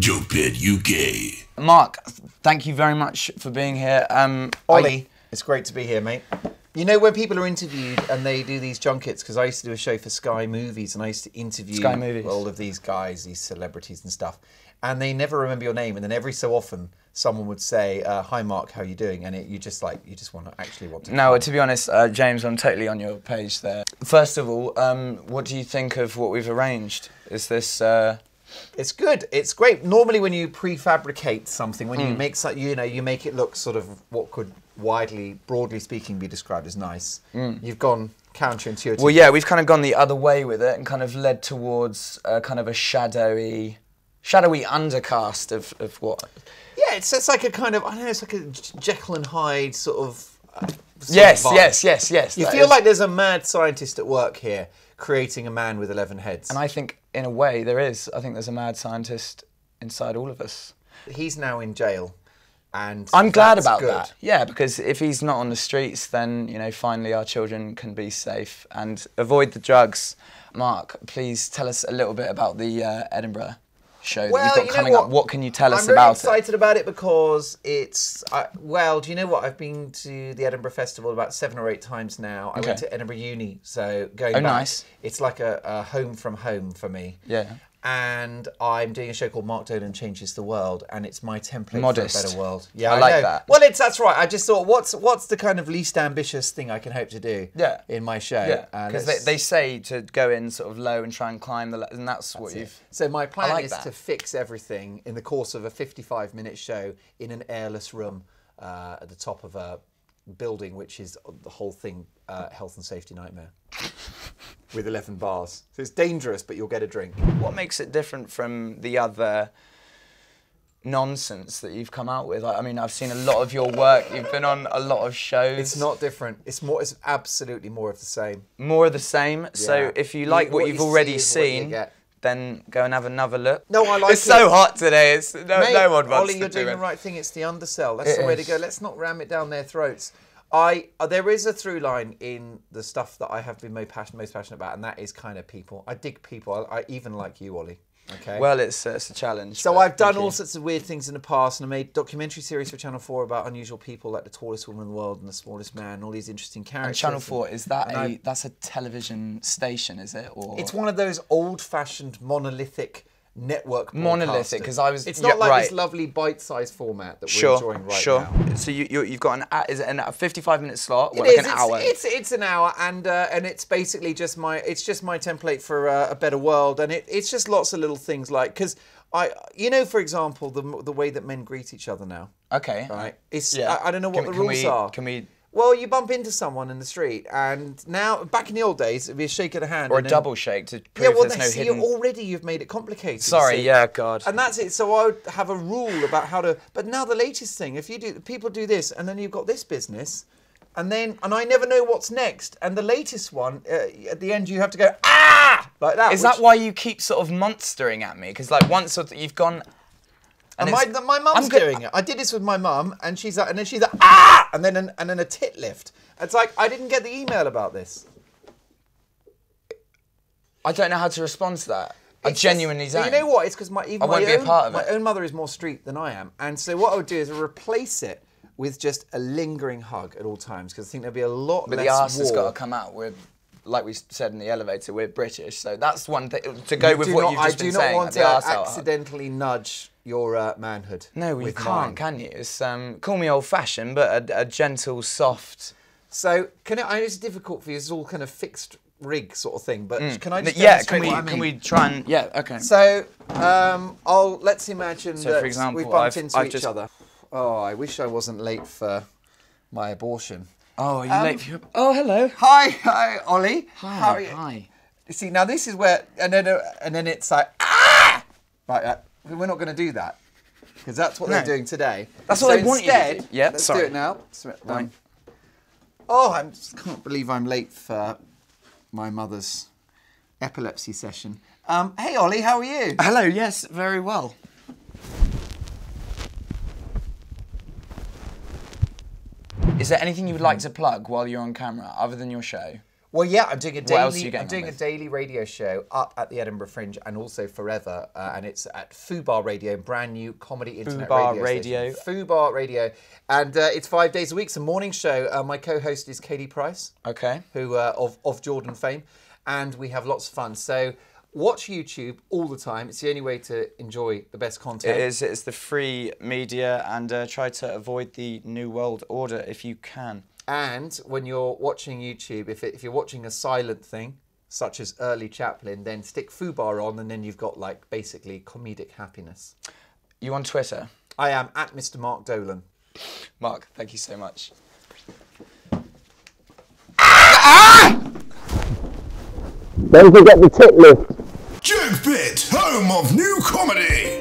JokePit UK. Mark, thank you very much for being here. Ollie, it's great to be here, mate. You know, when people are interviewed and they do these junkets, because I used to do a show for Sky Movies and I used to interview all of these guys, these celebrities and stuff, and they never remember your name, and then every so often someone would say, "Hi Mark, how are you doing?" And you just want to. No, to be honest, James, I'm totally on your page there. First of all, what do you think of what we've arranged? Is this? It's good. It's great. Normally, when you prefabricate something, when you make you make it look sort of what could broadly speaking, be described as nice. You've gone counterintuitive. Well, yeah, we've kind of gone the other way with it and kind of led towards kind of a shadowy undercast of what. Yeah, it's like a kind of, I don't know, it's like a Jekyll and Hyde sort of. Yes. You feel like there's a mad scientist at work here, creating a man with 11 heads. And I think, in a way, there is. I think there's a mad scientist inside all of us. He's now in jail, and I'm glad about that. Yeah, because if he's not on the streets, then finally our children can be safe and avoid the drugs. Mark, please tell us a little bit about the Edinburgh show that you've got coming up. What can you tell us about it? I'm really excited about it because it's, well, do you know what? I've been to the Edinburgh Festival about 7 or 8 times now. I went to Edinburgh Uni, so going back, nice. It's like a home from home for me. Yeah. And I'm doing a show called Mark Dolan Changes the World, and it's my template Modest. for a better world. Yeah, I like that. Well, that's right. I just thought, what's the kind of least ambitious thing I can hope to do in my show? Yeah, because they say to go in sort of low and try and climb and that's what you've... So my plan is to fix everything in the course of a 55-minute show in an airless room at the top of a building, which is the whole thing health and safety nightmare. With 11 bars. So it's dangerous, but you'll get a drink. What makes it different from the other nonsense that you've come out with? I mean, I've seen a lot of your work. You've been on a lot of shows. It's not different. It's absolutely more of the same. More of the same? Yeah. So if you like what you've already seen, then go and have another look. No, I like it. It's so hot today. It's no one wants Ollie, to you're doing the right thing. It's the undersell. That's the way to go. Let's not ram it down their throats. There is a through line in the stuff that I have been most passionate about, and that is kind of people. I dig people. I even like you, Ollie. Okay. Well, it's a challenge. So I've done all sorts of weird things in the past, and I made a documentary series for Channel 4 about unusual people, like the tallest woman in the world and the smallest man, and all these interesting characters. And Channel 4, is that that's a television station, is it? Or it's one of those old-fashioned monolithic network monolithic, because I was... It's not like this lovely bite-sized format that we're enjoying right now. So you've got a 55-minute slot, like an hour? It's an hour, and it's basically just my template for a better world, and it's just lots of little things like, because for example, the way that men greet each other now. Okay. Right. I don't know what the rules are. Can we? Well, you bump into someone in the street, and now, back in the old days, it'd be a shake of the hand. Or a double shake to prove there's no hidden... Already you've made it complicated. Sorry, yeah, God. And that's it. So I would have a rule about how to... But now the latest thing, people do this, and then you've got this business, and I never know what's next. And the latest one, at the end, you have to go, ah! Like that. Is that why you keep sort of monstering at me? Because like once you've gone... And my mum's doing it. I did this with my mum, and she's like, ah, and then a tit lift. It's like, I didn't get the email about this. I don't know how to respond to that. I genuinely don't. You know what? It's because my own mother is more street than I am, and so what I would do is replace it with just a lingering hug at all times, because I think there'll be a lot less war. But the arse has got to come out. Like we said in the elevator, we're British, so that's one thing to go with what you've just been saying. I do not want to accidentally nudge your manhood. No, you can't, can you? It's call me old-fashioned, but a gentle, soft. So it's difficult for you. It's all kind of fixed rig sort of thing. But can I just can we try and okay. So let's imagine that for example, we've bumped into each other. Oh, I wish I wasn't late for my abortion. Oh, are you late for your... Oh, hello. Hi, Ollie. Hi, how are you? Hi. You see, now this is where, and then it's like, ah! Right, we're not going to do that, because that's what they're doing today. That's what they want you to do. Yeah, let's do it now. Oh, I just can't believe I'm late for my mother's epilepsy session. Hey, Ollie, how are you? Hello, yes, very well. Is there anything you would like to plug while you're on camera, other than your show? Well, yeah, I'm doing a What else are you daily. I'm getting doing on a daily radio show up at the Edinburgh Fringe and also Forever, and it's at Fubar Radio, brand new comedy internet Fubar radio station. Fubar Radio, and it's 5 days a week. It's a morning show. My co-host is Katie Price, Okay. who of Jordan fame, and we have lots of fun. So watch YouTube all the time. It's the only way to enjoy the best content. It is. It's the free media, and try to avoid the New World Order if you can. And when you're watching YouTube, if you're watching a silent thing, such as Early Chaplin, then stick Fubar on, and then you've got like basically comedic happiness. You on Twitter? I am at Mr. Mark Dolan. Mark, thank you so much. Don't forget the tip list. JokePit, home of new comedy.